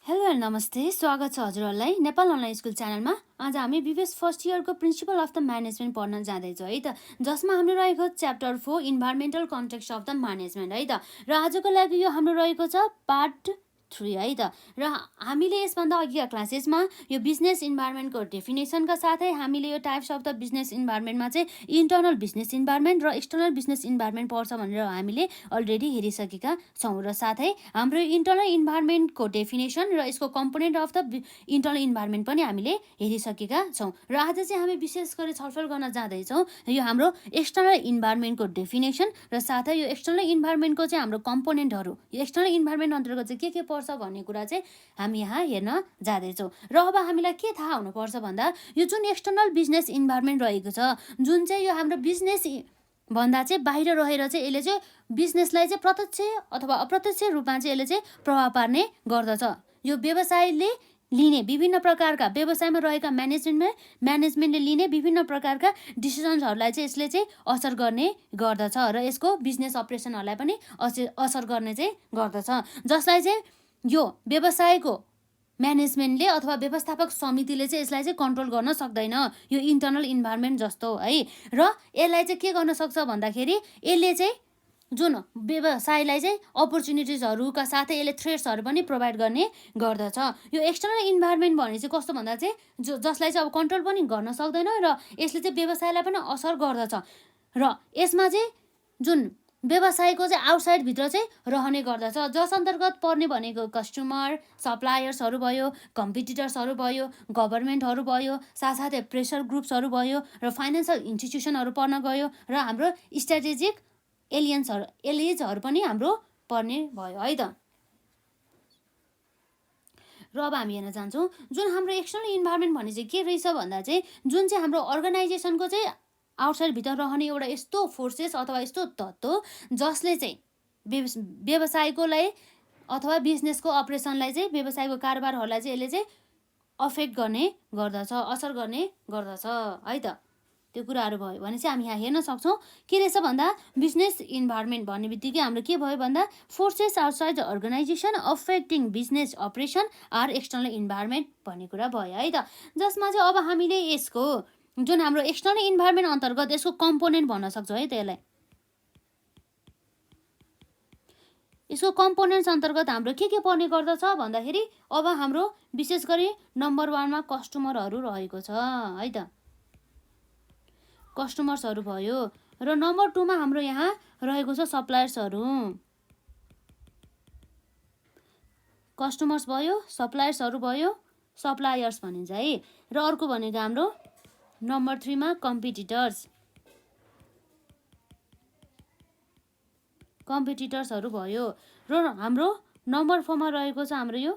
Hello and नमस्ते, स्वागत छ हजुरहरूलाई नेपाल अनलाइन स्कुल च्यानलमा। आज हामी बीबीएस फर्स्ट इयरको प्रिन्सिपल अफ द म्यानेजमेन्ट पढ्न जाँदैछौँ है त, जसमा हाम्रो रहेको chapter 4 environmental context of the management है त। र आजको लागि यो हाम्रो रहेको छ पार्ट 3 है त। र हामीले यसभन्दा अघिका क्लासेसमा यो बिजनेस इन्भाइरोमेन्टको डेफिनेसनका साथै हामीले यो टाइप्स अफ द बिजनेस इन्भाइरोमेन्टमा चाहिँ इन्टर्नल बिजनेस इन्भाइरोमेन्ट र एक्सटर्नल बिजनेस इन्भाइरोमेन्ट पर्छ भनेर हामीले अलरेडी हेरिसकेका छौँ। र साथै हाम्रो इन्टर्नल इन्भाइरोमेन्टको डेफिनेसन र यसको component of the internal environment पनि हामीले हेरिसकेका छौँ। र आज चाहिँ हामी विशेष गरी छलफल गर्न जाँदैछौँ यो हाम्रो एक्सटर्नल इन्भाइरोमेन्टको डेफिनेसन र साथै यो एक्सटर्नल इन्भाइरोमेन्टको चाहिँ हाम्रो कम्पोनेन्टहरू, यो एक्सटर्नल इन्भाइरोमेन्ट अन्तर्गत चाहिँ के पर्छ भन्ने कुरा चाहिँ हामी यहाँ हेर्न जाँदैछौँ। र अब हामीलाई के थाहा हुनुपर्छ भन्दा यो जुन एक्सटर्नल बिजनेस इन्भाइरोमेन्ट रहेको छ, जुन चाहिँ यो हाम्रो बिजनेस भन्दा चाहिँ बाहिर रहेर चाहिँ यसले चाहिँ बिजनेसलाई चाहिँ प्रत्यक्ष अथवा अप्रत्यक्ष रूपमा चाहिँ यसले चाहिँ प्रभाव पार्ने गर्दछ। यो व्यवसायले लिने विभिन्न प्रकारका व्यवसायमा रहेका म्यानेजमेन्टले लिने विभिन्न प्रकारका डिसिजन्सहरूलाई चाहिँ यसले चाहिँ असर गर्ने गर्दछ र यसको बिजनेस अपरेसनहरूलाई पनि असर गर्ने चाहिँ गर्दछ, जसलाई चाहिँ यो व्यवसायको म्यानेजमेन्टले अथवा व्यवस्थापक समितिले चाहिँ यसलाई चाहिँ कन्ट्रोल गर्न सक्दैन, यो इन्टर्नल इन्भाइरोमेन्ट जस्तो है। र यसलाई चाहिँ के गर्न सक्छ भन्दाखेरि यसले चाहिँ जुन व्यवसायलाई चाहिँ अपर्च्युनिटिजहरूका साथै यसले थ्रेट्सहरू पनि प्रोभाइड गर्ने गर्दछ। यो एक्सटर्नल इन्भाइरोमेन्ट भने चाहिँ कस्तो भन्दा चाहिँ जसलाई चाहिँ अब कन्ट्रोल पनि गर्न सक्दैन र यसले चाहिँ व्यवसायलाई पनि असर गर्दछ। र यसमा चाहिँ जुन व्यवसायको चाहिँ आउटसाइडभित्र चाहिँ रहने गर्दछ, जस अन्तर्गत पर्ने भनेको कस्टमर, सप्लायर्सहरू भयो, कम्पिटिटर्सहरू भयो, गभर्मेन्टहरू भयो, साथसाथै प्रेसर ग्रुप्सहरू भयो र फाइनेन्सियल इन्स्टिट्युसनहरू पर्न गयो र हाम्रो स्ट्राटेजिक एलियन्सहरू पनि हाम्रो पर्ने भयो है त। र अब हामी हेर्न जान्छौँ जुन हाम्रो एक्सटर्नल इन्भाइरोमेन्ट भने चाहिँ के रहेछ भन्दा चाहिँ जुन चाहिँ हाम्रो अर्गनाइजेसनको चाहिँ आउटसाइडभित्र रहने एउटा यस्तो फोर्सेस अथवा यस्तो तत्त्व जसले चाहिँ व्यवसायकोलाई अथवा बिजनेसको अपरेसनलाई चाहिँ व्यवसायको कारोबारहरूलाई चाहिँ यसले चाहिँ अफेक्ट गर्ने गर्दछ, असर गर्ने गर्दछ है त। त्यो कुराहरू भयो भने चाहिँ हामी यहाँ हेर्न सक्छौँ के रहेछ भन्दा बिजनेस इन्भाइरोमेन्ट भन्ने बित्तिकै हाम्रो के भयो भन्दा forces outside the organisation affecting business operation are external environment भन्ने कुरा भयो है त। जसमा चाहिँ अब हामीले यसको जुन हाम्रो एक्सटर्नल इन्भाइरोमेन्ट अन्तर्गत यसको कम्पोनेन्ट भन्न सक्छौँ है त। यसको कम्पोनेन्ट्स अन्तर्गत हाम्रो के पर्ने गर्दछ भन्दाखेरि अब हाम्रो विशेष गरी नम्बर 1 मा कस्टमरहरू रहेको छ है त, कस्टमर्सहरू भयो। र नम्बर 2 मा हाम्रो यहाँ रहेको छ सप्लायर्सहरू, कस्टमर्स भयो, सप्लायर्सहरू भयो, सप्लायर्स भनिन्छ है। र अर्को भनेको हाम्रो नम्बर 3 मा कम्पिटिटर्सहरू भयो। र हाम्रो नम्बर 4 मा रहेको छ हाम्रो यो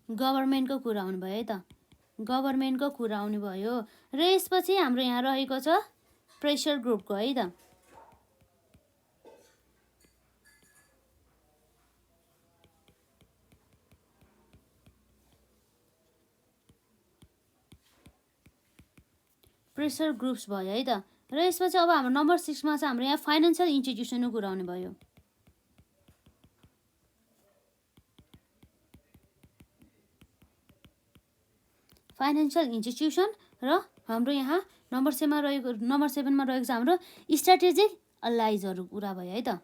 गभर्मेन्टको कुरा आउनु भयो है त, गभर्मेन्टको कुरा आउने भयो। र यसपछि हाम्रो यहाँ रहेको छ प्रेसर ग्रुपको है त। प्रेसर ग्रुप्स भयो है त। र यसपछि अब हाम्रो नम्बर 6 मा चाहिँ हाम्रो यहाँ फाइनेन्सियल इन्स्टिट्युसनको कुरा आउने भयो। फाइनेन्सियल इन्स्टिट्युसन र हाम्रो यहाँ नम्बर 7 मा रहेको छ हाम्रो स्ट्राटेजिक अलाइजहरू कुरा भयो है त।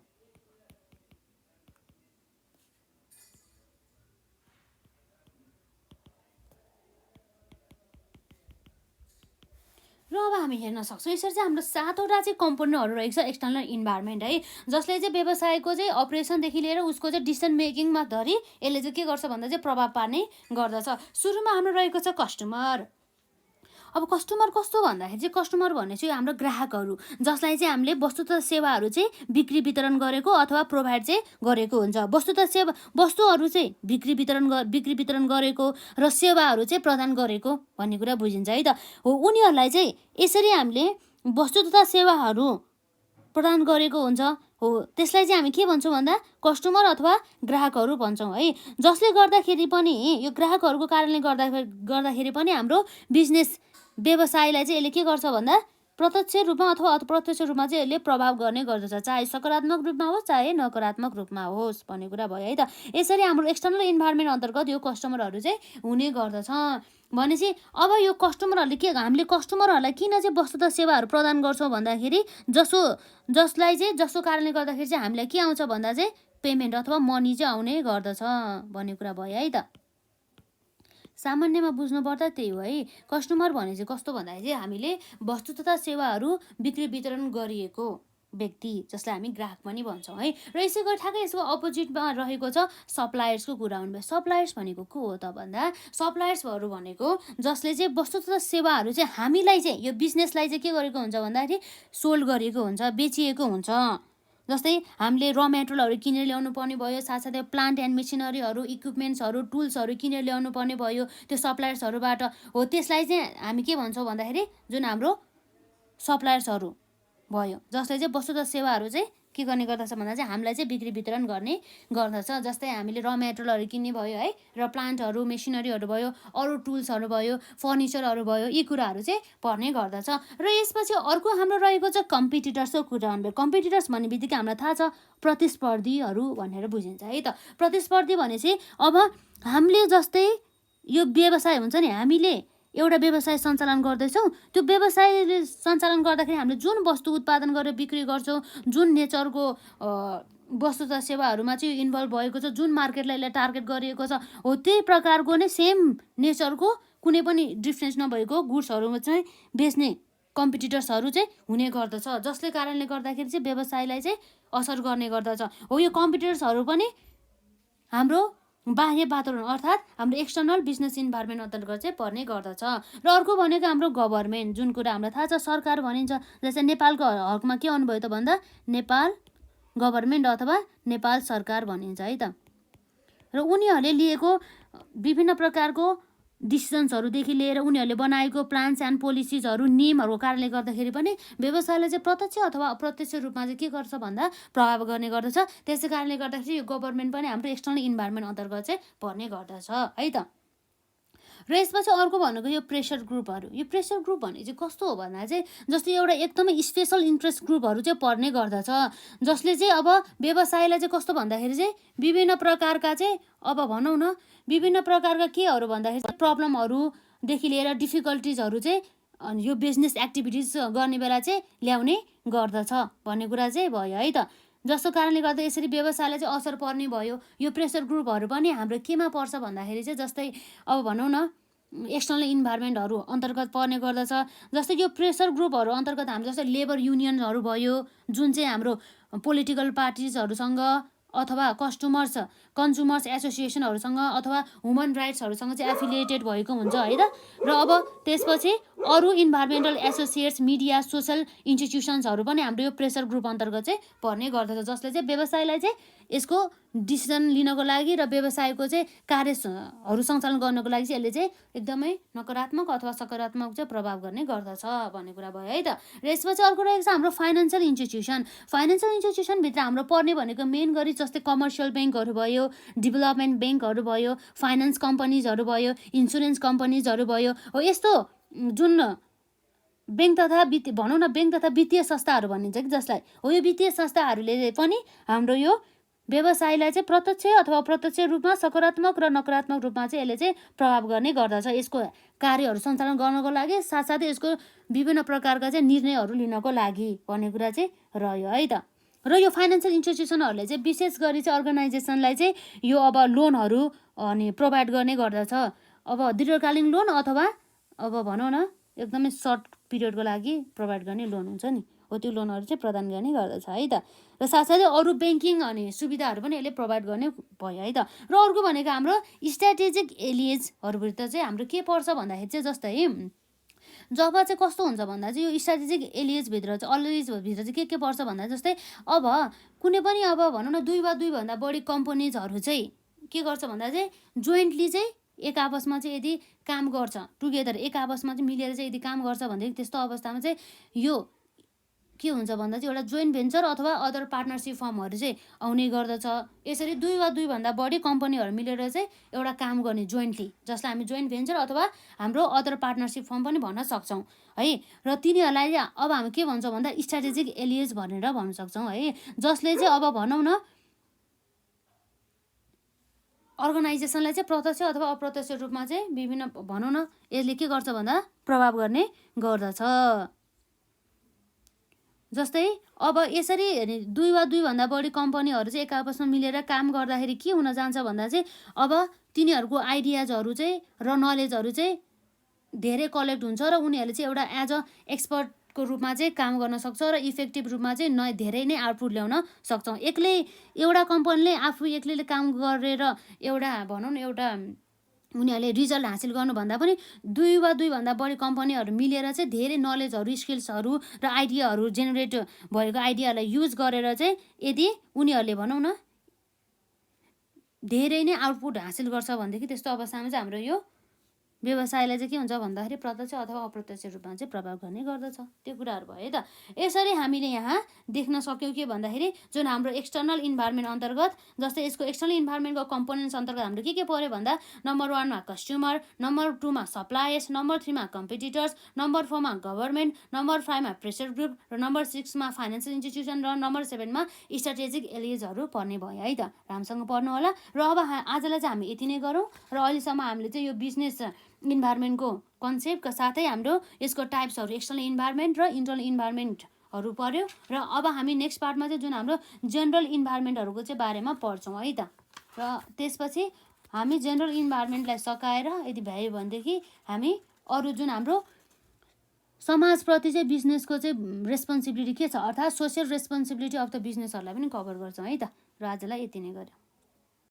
र अब हामी हेर्न सक्छौँ यसरी चाहिँ हाम्रो 7वटा चाहिँ कम्पोनेन्टहरू रहेको छ एक्सटर्नल इन्भाइरोमेन्ट है, जसले चाहिँ व्यवसायको चाहिँ अपरेसनदेखि लिएर उसको चाहिँ डिसिजन मेकिङमा धरि यसले चाहिँ के गर्छ भन्दा चाहिँ प्रभाव पार्ने गर्दछ। सुरुमा हाम्रो रहेको छ कस्टमर। अब कस्टमर कस्तो भन्दाखेरि चाहिँ कस्टमर भन्ने चाहिँ हाम्रो ग्राहकहरू, जसलाई चाहिँ हामीले वस्तु तथा सेवाहरू चाहिँ बिक्री वितरण गरेको अथवा प्रोभाइड चाहिँ गरेको हुन्छ। वस्तुहरू चाहिँ बिक्री वितरण गरेको र सेवाहरू चाहिँ प्रदान गरेको भन्ने कुरा बुझिन्छ है त। हो, उनीहरूलाई चाहिँ यसरी हामीले वस्तु तथा सेवाहरू प्रदान गरेको हुन्छ हो, त्यसलाई चाहिँ हामी के भन्छौँ भन्दा कस्टमर अथवा ग्राहकहरू भन्छौँ है। जसले गर्दाखेरि पनि यो ग्राहकहरूको कारणले गर्दाखेरि पनि हाम्रो बिजनेस व्यवसायलाई चाहिँ यसले के गर्छ भन्दा प्रत्यक्ष रूपमा अथवा अप्रत्यक्ष रूपमा चाहिँ यसले प्रभाव गर्ने गर्दछ, चाहे सकारात्मक रूपमा होस् चाहे नकारात्मक रूपमा होस् भन्ने कुरा भयो है त। यसरी हाम्रो एक्सटर्नल इन्भाइरोमेन्ट अन्तर्गत यो कस्टमरहरू चाहिँ हुने गर्दछ। भनेपछि अब यो कस्टमरहरूले हामीले कस्टमरहरूलाई किन चाहिँ वस्तु तथा सेवाहरू प्रदान गर्छौँ भन्दाखेरि जसको कारणले गर्दाखेरि चाहिँ हामीलाई के आउँछ भन्दा चाहिँ पेमेन्ट अथवा मनी चाहिँ आउने गर्दछ भन्ने कुरा भयो है त। सामान्यमा बुझ्नुपर्दा त्यही हो है। कस्टमर भने चाहिँ कस्तो भन्दाखेरि चाहिँ हामीले वस्तु तथा सेवाहरू बिक्री वितरण गरिएको व्यक्ति, जसलाई हामी ग्राहक पनि भन्छौँ है। र यसै गरी ठ्याक्कै यसको अपोजिटमा रहेको छ सप्लायर्सको कुरा आउनुभयो। सप्लायर्स भनेको को हो त भन्दा सप्लायर्सहरू भनेको जसले चाहिँ वस्तु तथा सेवाहरू चाहिँ हामीलाई चाहिँ यो बिजनेसलाई चाहिँ के गरेको हुन्छ भन्दाखेरि सोल्ड गरेको हुन्छ, बेचिएको हुन्छ। जस्तै हामीले र मेटेरियलहरू किनेर ल्याउनु पर्ने भयो, साथसाथै प्लान्ट एन्ड मेसिनरीहरू, इक्विपमेन्ट्सहरू, टुल्सहरू किनेर ल्याउनु पर्ने भयो त्यो सप्लायर्सहरूबाट हो। त्यसलाई चाहिँ हामी के भन्छौँ भन्दाखेरि जुन हाम्रो सप्लायर्सहरू भयो, जसले चाहिँ वस्तु तथा सेवाहरू चाहिँ के गर्ने गर्दछ भन्दा चाहिँ हामीलाई चाहिँ बिक्री वितरण गर्ने गर्दछ। जस्तै हामीले र मेटेरियलहरू किन्ने भयो है, र प्लान्टहरू मेसिनरीहरू भयो, अरू टुल्सहरू भयो, फर्निचरहरू भयो, यी कुराहरू चाहिँ पर्ने गर्दछ। र यसपछि अर्को हाम्रो रहेको छ कम्पिटिटर्सको कुरा आउनुभयो। कम्पिटिटर्स भन्ने बित्तिकै हामीलाई थाहा छ प्रतिस्पर्धीहरू भनेर बुझिन्छ है त। प्रतिस्पर्धी भनेपछि अब हामीले जस्तै यो व्यवसाय हुन्छ नि, हामीले एउटा व्यवसाय सञ्चालन गर्दैछौँ, त्यो व्यवसाय सञ्चालन गर्दाखेरि हामीले जुन वस्तु उत्पादन गरेर बिक्री गर्छौँ, जुन नेचरको वस्तु तथा सेवाहरूमा चाहिँ इन्भल्भ भएको छ, जुन मार्केटलाई यसले टार्गेट गरिएको छ हो, त्यही प्रकारको नै सेम नेचरको कुनै पनि डिफ्रेन्स नभएको गुड्सहरू चाहिँ बेच्ने कम्पिटिटर्सहरू चाहिँ हुने गर्दछ, जसले कारणले गर्दाखेरि चाहिँ व्यवसायलाई चाहिँ असर गर्ने गर्दछ हो। यो कम्पिटिटर्सहरू पनि हाम्रो बाह्य वातावरण अर्थात् हाम्रो एक्सटर्नल बिजनेस इन्भाइरोमेन्ट अन्तर्गत चाहिँ पर्ने गर्दछ। र अर्को भनेको हाम्रो गभर्मेन्ट, जुन कुरा हामीलाई थाहा छ सरकार भनिन्छ। जस्तै नेपालको हकमा के आउनुभयो त भन्दा नेपाल गभर्मेन्ट अथवा नेपाल सरकार भनिन्छ है त। र उनीहरूले लिएको विभिन्न प्रकारको डिसिजन्सहरूदेखि लिएर उनीहरूले बनाएको प्लान्स एन्ड पोलिसिजहरू, नियमहरूको कारणले गर्दाखेरि पनि व्यवसायलाई चाहिँ प्रत्यक्ष अथवा अप्रत्यक्ष रूपमा चाहिँ के गर्छ भन्दा प्रभाव गर्ने गर्दछ। त्यसै कारणले गर्दाखेरि यो गभर्मेन्ट पनि हाम्रो एक्सटर्नल इन्भाइरोमेन्ट अन्तर्गत चाहिँ पर्ने गर्दछ है त। र यसपछि अर्को भनेको यो प्रेसर ग्रुपहरू। यो प्रेसर ग्रुप भने चाहिँ कस्तो हो भन्दा चाहिँ जस्तै एउटा एकदमै स्पेसल इन्ट्रेस्ट ग्रुपहरू चाहिँ पर्ने गर्दछ, जसले चाहिँ अब व्यवसायलाई चाहिँ कस्तो भन्दाखेरि चाहिँ विभिन्न प्रकारका चाहिँ अब भनौँ न विभिन्न प्रकारका केहरू भन्दाखेरि प्रब्लमहरूदेखि लिएर डिफिकल्टिजहरू चाहिँ यो बिजनेस एक्टिभिटिज गर्ने बेला चाहिँ ल्याउने गर्दछ भन्ने कुरा चाहिँ भयो है त। जसको कारणले गर्दा यसरी व्यवसायलाई चाहिँ असर पर्ने भयो। यो प्रेसर ग्रुपहरू पनि हाम्रो केमा पर्छ भन्दाखेरि चाहिँ जस्तै अब भनौँ न एक्सटर्नल इन्भाइरोमेन्टहरू अन्तर्गत पर्ने गर्दछ। जस्तै यो प्रेसर ग्रुपहरू अन्तर्गत हाम्रो जस्तै लेबर युनियनहरू भयो, जुन चाहिँ हाम्रो पोलिटिकल पार्टिजहरूसँग अथवा कन्ज्युमर्स एसोसिएसनहरूसँग अथवा ह्युमन राइट्सहरूसँग चाहिँ एफिलिएटेड भएको हुन्छ है त। र अब त्यसपछि अरू इन्भाइरोमेन्टल एसोसिएट्स, मिडिया, सोसल इन्स्टिट्युसन्सहरू पनि हाम्रो यो प्रेसर ग्रुप अन्तर्गत चाहिँ पर्ने गर्दछ, जसले चाहिँ व्यवसायलाई चाहिँ यसको डिसिजन लिनको लागि र व्यवसायको चाहिँ कार्यहरू सञ्चालन गर्नको लागि चाहिँ यसले चाहिँ एकदमै नकारात्मक अथवा सकारात्मक चाहिँ प्रभाव गर्ने गर्दछ भन्ने कुरा भयो है त। र यसपछि अर्को रहेको छ हाम्रो फाइनेन्सियल इन्स्टिट्युसन। फाइनेन्सियल इन्स्टिट्युसनभित्र हाम्रो पर्ने भनेको मेन गरी जस्तै कमर्सियल ब्याङ्कहरू भयो, डेभलपमेन्ट ब्याङ्कहरू भयो, फाइनेन्स कम्पनीजहरू भयो, इन्सुरेन्स कम्पनीजहरू भयो हो। यस्तो जुन ब्याङ्क तथा भनौँ न ब्याङ्क तथा वित्तीय संस्थाहरू भनिन्छ कि जसलाई हो, यो वित्तीय संस्थाहरूले पनि हाम्रो यो व्यवसायलाई चाहिँ प्रत्यक्ष अथवा अप्रत्यक्ष रूपमा सकारात्मक र नकारात्मक रूपमा चाहिँ यसले चाहिँ प्रभाव गर्ने गर्दछ यसको कार्यहरू सञ्चालन गर्नको लागि, साथसाथै यसको विभिन्न प्रकारका चाहिँ निर्णयहरू लिनको लागि भन्ने कुरा चाहिँ रह्यो है त। र यो फाइनेन्सियल इन्स्टिट्युसनहरूले चाहिँ विशेष गरी चाहिँ अर्गनाइजेसनलाई चाहिँ यो अब लोनहरू अनि प्रोभाइड गर्ने गर्दछ। अब दीर्घकालीन लोन अथवा अब भनौँ न एकदमै सर्ट पिरियडको लागि प्रोभाइड गर्ने लोन हुन्छ नि हो, त्यो लोनहरू चाहिँ प्रदान गर्ने गर्दछ है त। र साथसाथै अरू ब्याङ्किङ अनि सुविधाहरू पनि यसले प्रोभाइड गर्ने भयो है त। र अर्को भनेको हाम्रो स्ट्राटेजिक एलिएजहरूभित्र चाहिँ हाम्रो के पर्छ भन्दाखेरि चाहिँ जस्तै जब चाहिँ कस्तो हुन्छ भन्दा चाहिँ यो स्ट्राटेजिक एलिएजभित्र चाहिँ अलवेजभित्र चाहिँ के पर्छ भन्दा जस्तै अब कुनै पनि अब भनौँ न 2 वा 2 भन्दा बढी कम्पनीजहरू चाहिँ के गर्छ भन्दा चाहिँ जोइन्टली चाहिँ एक आपसमा चाहिँ यदि काम गर्छ, टुगेदर एक आपसमा चाहिँ मिलेर चाहिँ यदि काम गर्छ भनेदेखि त्यस्तो अवस्थामा चाहिँ यो के हुन्छ भन्दा चाहिँ एउटा जोइन्ट भेन्चर अथवा अदर पार्टनरसिप फर्महरू चाहिँ आउने गर्दछ। यसरी 2 वा 2 भन्दा बढी कम्पनीहरू मिलेर चाहिँ एउटा काम गर्ने जोइन्टली, जसलाई हामी जोइन्ट भेन्चर अथवा हाम्रो अदर पार्टनरसिप फर्म पनि भन्न सक्छौँ है। र तिनीहरूलाई अब हामी के भन्छौँ भन्दा स्ट्राटेजिक एलिएज भनेर भन्न सक्छौँ है, जसले चाहिँ अब भनौँ न अर्गनाइजेसनलाई चाहिँ प्रत्यक्ष अथवा अप्रत्यक्ष रूपमा चाहिँ विभिन्न भनौँ न यसले के गर्छ भन्दा प्रभाव गर्ने गर्दछ। जस्तै अब यसरी 2 वा 2 भन्दा बढी कम्पनीहरू चाहिँ एक आपसमा मिलेर काम गर्दाखेरि के हुन जान्छ भन्दा चाहिँ अब तिनीहरूको आइडियाजहरू चाहिँ र नलेजहरू चाहिँ धेरै कलेक्ट हुन्छ र उनीहरूले चाहिँ एउटा एज अ एक्सपर्टको रूपमा चाहिँ काम गर्न सक्छ र इफेक्टिभ रूपमा चाहिँ धेरै नै आउटपुट ल्याउन सक्छौँ। एउटा कम्पनीले आफू एक्लैले काम गरेर एउटा भनौँ न एउटा उनीहरूले रिजल्ट हासिल गर्नुभन्दा पनि 2 वा 2 भन्दा बढी कम्पनीहरू मिलेर चाहिँ धेरै नलेजहरू, स्किल्सहरू र आइडियाहरू जेनेरेट भएको आइडियालाई युज गरेर चाहिँ यदि उनीहरूले भनौँ न धेरै नै आउटपुट हासिल गर्छ भनेदेखि त्यस्तो अवस्थामा चाहिँ हाम्रो यो व्यवसायलाई चाहिँ के हुन्छ भन्दाखेरि प्रत्यक्ष अथवा अप्रत्यक्ष रूपमा चाहिँ प्रभाव गर्ने गर्दछ। त्यो कुराहरू भयो है त। यसरी हामीले यहाँ देख्न सक्यौँ के भन्दाखेरि जुन हाम्रो एक्सटर्नल इन्भाइरोमेन्ट अन्तर्गत, जस्तै यसको एक्सटर्नल इन्भाइरोमेन्टको कम्पोनेन्ट्स अन्तर्गत हाम्रो के पर्यो भन्दा नम्बर 1 मा कस्टमर, नम्बर 2 मा सप्लायर्स, नम्बर 3 मा कम्पिटिटर्स, नम्बर 4 मा गभर्मेन्ट, नम्बर 5 मा प्रेसर ग्रुप र नम्बर 6 मा फाइनेन्सियल इन्स्टिट्युसन र नम्बर 7 मा स्ट्राटेजिक एलिएजहरू पर्ने भयो है त। राम्रोसँग पढ्नु होला। र अब आजलाई चाहिँ हामी यति नै गरौँ र अहिलेसम्म हामीले चाहिँ यो बिजनेस इन्भाइरोमेन्टको कन्सेप्टका साथै हाम्रो यसको टाइप्सहरू एक्सटर्नल इन्भाइरोमेन्ट र इन्टरनल इन्भाइरोमेन्टहरू पर्यो। र अब हामी नेक्स्ट पार्टमा चाहिँ जुन हाम्रो जेनरल इन्भाइरोमेन्टहरूको चाहिँ बारेमा पढ्छौँ है त। र त्यसपछि हामी जेनरल इन्भाइरोमेन्टलाई सकाएर यदि भ्यायो भनेदेखि हामी अरू जुन हाम्रो समाजप्रति चाहिँ बिजनेसको चाहिँ रेस्पोन्सिबिलिटी के छ अर्थात् सोसियल रेस्पोन्सिबिलिटी अफ द बिजनेसहरूलाई पनि कभर गर्छौँ है त। र आजलाई यति नै गऱ्यौँ।